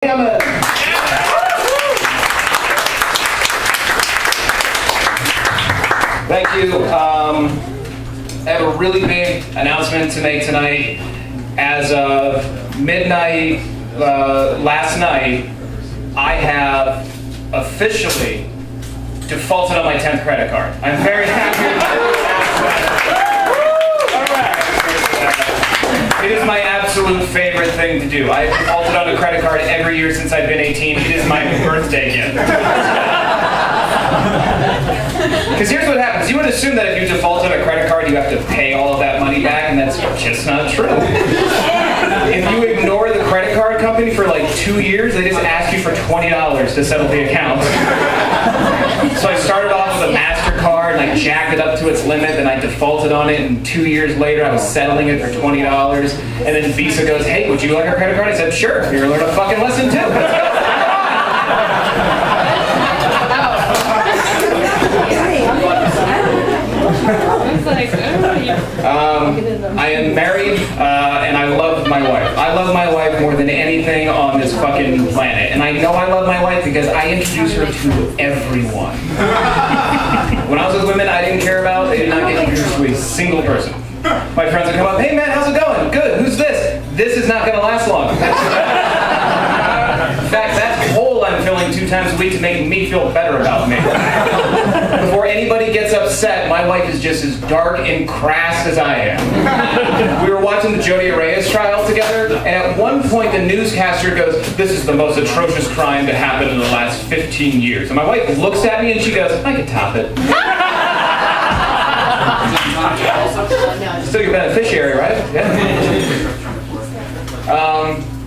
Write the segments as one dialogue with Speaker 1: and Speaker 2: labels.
Speaker 1: Thank you. I have a really big announcement to make tonight. As of midnight last night, I have officially defaulted on my 10th credit card. I'm very happy to announce that. It is my absolute favorite thing to do. I've defaulted on a credit card every year since I've been 18. It is my birthday gift. Because here's what happens. You would assume that if you default on a credit card, you have to pay all of that money back, and that's just not true. If you ignore the credit card company for like 2 years, they just ask you for $20 to settle the account. So I started off with a MasterCard, and I jacked it up to its limit, and I defaulted on it, and 2 years later, I was settling it for $20, and then Visa goes, "Hey, would you like a credit card?" I said, "Sure, you're gonna learn a fucking lesson too. Let's go." I am married, and I love my wife. I love my wife more than anything on this fucking planet. And I know I love my wife because I introduce her to everyone. When I was with women I didn't care about, they did not get introduced to a single person. My friends would come up, "Hey man, how's it going?" "Good, who's this?" "This is not gonna last long." In fact, that hole I'm filling 2 times a week to make me feel better about me. Before anybody gets upset, my wife is just as dark and crass as I am. We were watching the Jodi Arias trial together, and at one point the newscaster goes, "This is the most atrocious crime to happen in the last 15 years. And my wife looks at me and she goes, "I could top it." Still your beneficiary, right? Yeah.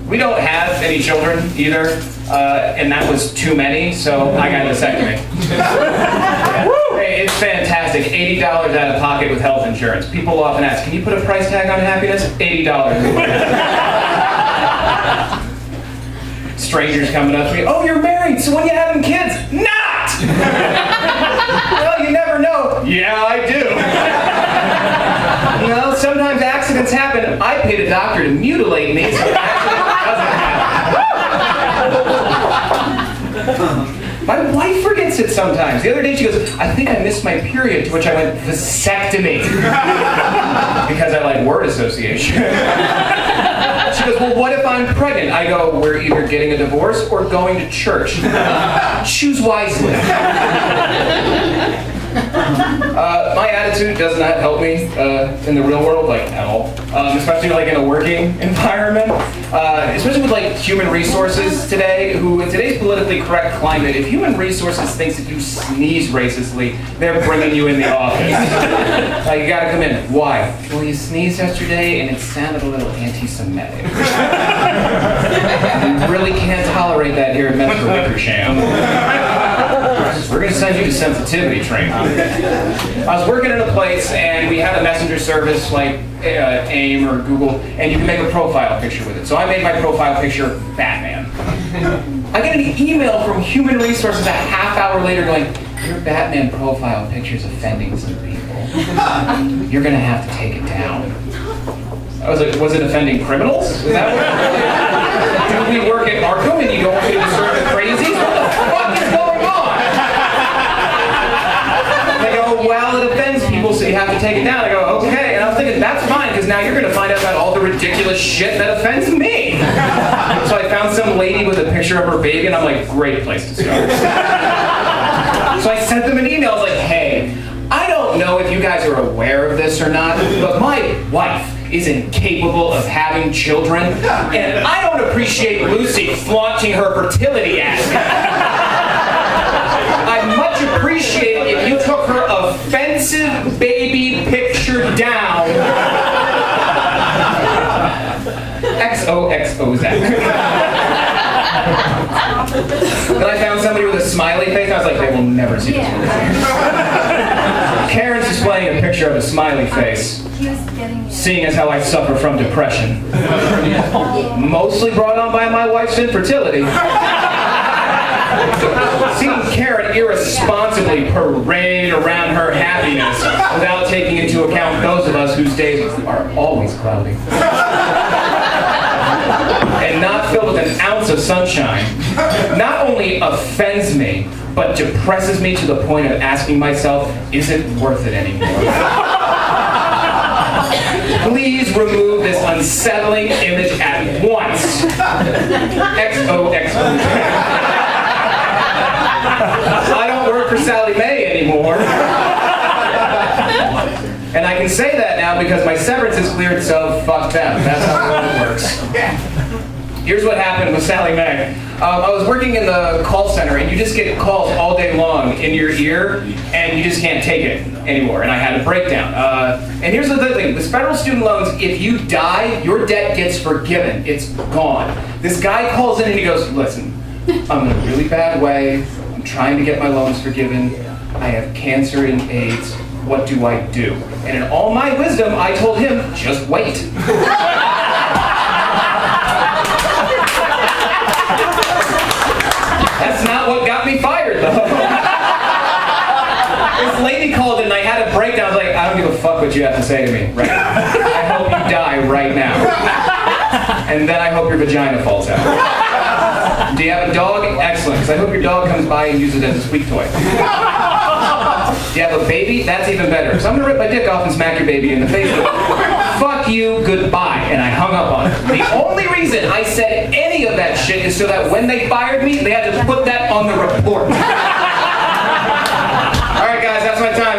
Speaker 1: We don't have any children either, and that was too many, so I got a vasectomy. Hey, it's fantastic. $80 out of pocket with health insurance. People often ask, "Can you put a price tag on happiness?" $80. Strangers coming up to me, "Oh, you're married, so when you having kids?" "Not!" "Well, you never know." "Yeah, I do." "No, sometimes accidents happen. I paid a doctor to mutilate me, so an accident doesn't happen." My wife forgets it sometimes. The other day she goes, "I think I missed my period," to which I went, "Vasectomy." Because I like word association. She goes, "Well, what if I'm pregnant?" I go, "We're either getting a divorce or going to church. Choose wisely." My attitude does not help me in the real world, like, at all. Especially like in a working environment. Especially with like human resources today, who in today's politically correct climate, if human resources thinks if you sneeze racistly, they're bringing you in the office. Like, you gotta come in. Why? "Well, you sneezed yesterday and it sounded a little anti-Semitic." We really can't tolerate that here at Medical Wickersham. We're going to send you to sensitivity training. I was working in a place and we had a messenger service like AIM or Google, and you can make a profile picture with it. So I made my profile picture Batman. I get an email from Human Resources a half hour later going, "Your Batman profile picture is offending some people. You're going to have to take it down." I was like, "Was it offending criminals? Is that what? Do we work at Arkham and you don't want me to disturb the crazies? What the fuck is going on?" They go, "Well, it offends people, so you have to take it down." I go, "Okay." And I was thinking, that's fine, because now you're going to find out about all the ridiculous shit that offends me. So I found some lady with a picture of her baby, and I'm like, great place to start. So I sent them an email. I was like, "Hey, I don't know if you guys are aware of this or not, but my wife is incapable of having children, and I don't appreciate Lucy flaunting her fertility aspect. I'd much appreciate it if you took her offensive baby picture down." XOXOZ. Then I found somebody with a smiley face, and I was like, they will never see this one. Karen's displaying a picture of a smiley face, seeing as how I suffer from depression. Mostly brought on by my wife's infertility. Seeing Karen irresponsibly parade around her happiness without taking into account those of us whose days are always cloudy. and not filled with an ounce of sunshine not only offends me, but depresses me to the point of asking myself, is it worth it anymore? Please remove this unsettling image at once. XOXO. I don't work for Sally Mae anymore. And I can say that now because my severance is cleared, so fuck them. That's how it works. Here's what happened with Sally Mae. I was working in the call center, and you just get calls all day long in your ear, and you just can't take it anymore. And I had a breakdown. And here's the other thing. With federal student loans, if you die, your debt gets forgiven. It's gone. This guy calls in and he goes, listen, I'm in a really bad way. I'm trying to get my loans forgiven. I have cancer and AIDS. What do I do? And in all my wisdom, I told him, just wait. That's not what got me fired, though. This lady called in and I had a breakdown. I was like, I don't give a fuck what you have to say to me right now. I hope you die right now. And then I hope your vagina falls out. Do you have a dog? Excellent, because I hope your dog comes by and uses it as a squeak toy. Do you have a baby? That's even better, because I'm going to rip my dick off and smack your baby in the face. Fuck you, goodbye. And I hung up on it. The only reason I said any of that shit is so that when they fired me, they had to put that on the report. All right, guys, that's my time.